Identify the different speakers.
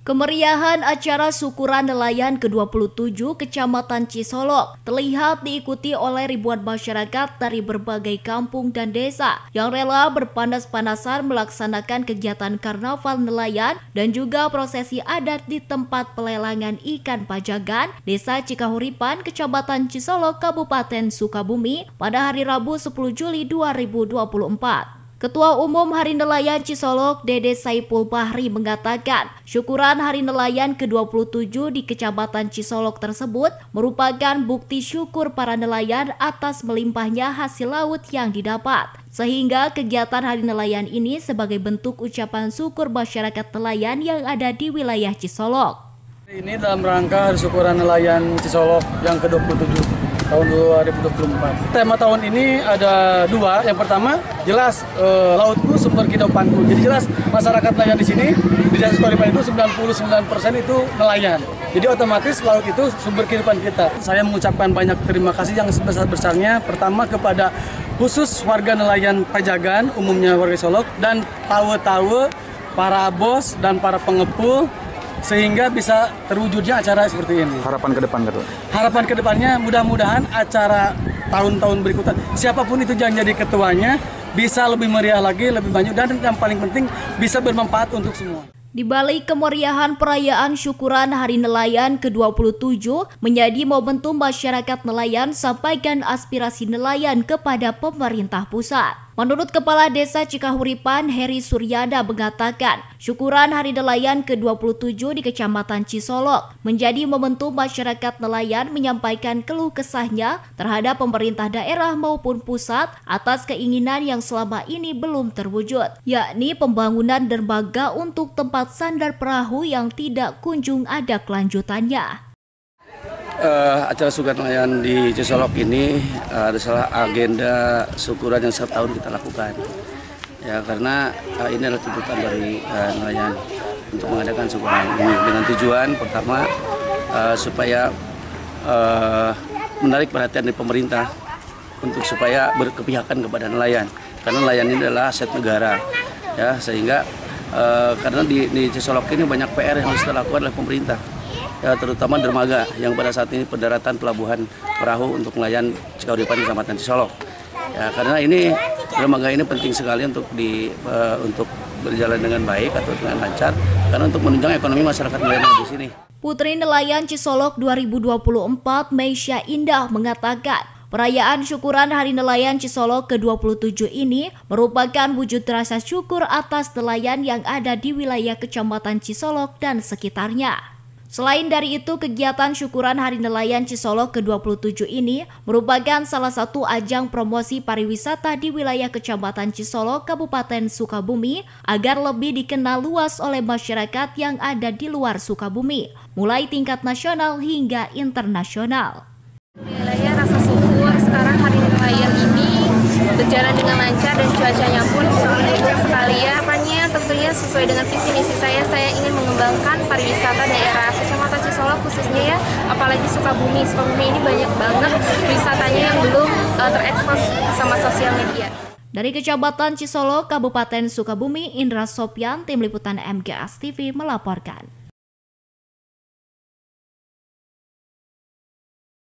Speaker 1: Kemeriahan acara syukuran nelayan ke-27 Kecamatan Cisolok terlihat diikuti oleh ribuan masyarakat dari berbagai kampung dan desa yang rela berpanas-panasan melaksanakan kegiatan karnaval nelayan dan juga prosesi adat di tempat pelelangan ikan Pajagan, Desa Cikahuripan, Kecamatan Cisolok, Kabupaten Sukabumi pada hari Rabu 10 Juli 2024. Ketua Umum Hari Nelayan Cisolok, Dede Saipul Bahri mengatakan, syukuran Hari Nelayan ke-27 di Kecamatan Cisolok tersebut merupakan bukti syukur para nelayan atas melimpahnya hasil laut yang didapat. Sehingga kegiatan Hari Nelayan ini sebagai bentuk ucapan syukur masyarakat nelayan yang ada di wilayah Cisolok.
Speaker 2: Ini dalam rangka Hari Syukuran Nelayan Cisolok yang ke-27. Tahun 2024. Tema tahun ini ada dua. Yang pertama, jelas lautku sumber kehidupanku. Jadi jelas masyarakat nelayan di sini di Desa Cikahuripan itu 99% itu nelayan. Jadi otomatis laut itu sumber kehidupan kita. Saya mengucapkan banyak terima kasih yang sebesar-besarnya. Pertama kepada khusus warga nelayan Pajagan, umumnya warga Cisolok, dan tawe-tawe, para bos dan para pengepul, sehingga bisa terwujudnya acara seperti ini.
Speaker 3: Harapan ke depan, Ketua?
Speaker 2: Harapan ke depannya mudah-mudahan acara tahun-tahun berikutnya, siapapun itu yang jadi ketuanya, bisa lebih meriah lagi, lebih banyak, dan yang paling penting bisa bermanfaat untuk semua.
Speaker 1: Di balik kemeriahan perayaan syukuran Hari Nelayan ke-27 menjadi momentum masyarakat nelayan sampaikan aspirasi nelayan kepada pemerintah pusat. Menurut Kepala Desa Cikahuripan, Heri Suryada mengatakan, syukuran Hari Nelayan ke-27 di Kecamatan Cisolok menjadi momentum masyarakat nelayan menyampaikan keluh kesahnya terhadap pemerintah daerah maupun pusat atas keinginan yang selama ini belum terwujud, yakni pembangunan dermaga untuk tempat sandar perahu yang tidak kunjung ada kelanjutannya.
Speaker 2: Acara syukuran nelayan di Cisolok ini adalah agenda syukuran yang setiap tahun kita lakukan. Ya, karena ini adalah tuntutan dari nelayan untuk mengadakan syukuran ini dengan tujuan pertama supaya menarik perhatian dari pemerintah untuk supaya berkepihakan kepada nelayan. Karena nelayan ini adalah aset negara. Ya, sehingga karena di Cisolok ini banyak PR yang harus dilakukan oleh pemerintah. Ya, terutama dermaga yang pada saat ini pendaratan pelabuhan perahu untuk nelayan Cikahuripan Kecamatan Cisolok. Ya, karena ini dermaga ini penting sekali untuk berjalan dengan baik atau dengan lancar, karena untuk menunjang ekonomi masyarakat nelayan di sini.
Speaker 1: Putri Nelayan Cisolok 2024 Meisya Indah mengatakan, perayaan syukuran Hari Nelayan Cisolok ke-27 ini merupakan wujud rasa syukur atas nelayan yang ada di wilayah Kecamatan Cisolok dan sekitarnya. Selain dari itu, kegiatan syukuran Hari Nelayan Cisolok ke-27 ini merupakan salah satu ajang promosi pariwisata di wilayah Kecamatan Cisolok, Kabupaten Sukabumi, agar lebih dikenal luas oleh masyarakat yang ada di luar Sukabumi, mulai tingkat nasional hingga internasional.
Speaker 4: Nilainya rasa syukur sekarang Hari Nelayan ini berjalan dengan lancar dan cuacanya pun mendukung sekali ya. Tentunya sesuai dengan visi misi saya ingin mengembangkan pariwisata daerah Kecamatan Cisolok khususnya ya, apalagi Sukabumi. Sukabumi ini banyak banget wisatanya yang belum terekspos sama sosial media.
Speaker 1: Dari Kecamatan Cisolok, Kabupaten Sukabumi, Indra Sopyan, Tim Liputan MGS TV melaporkan.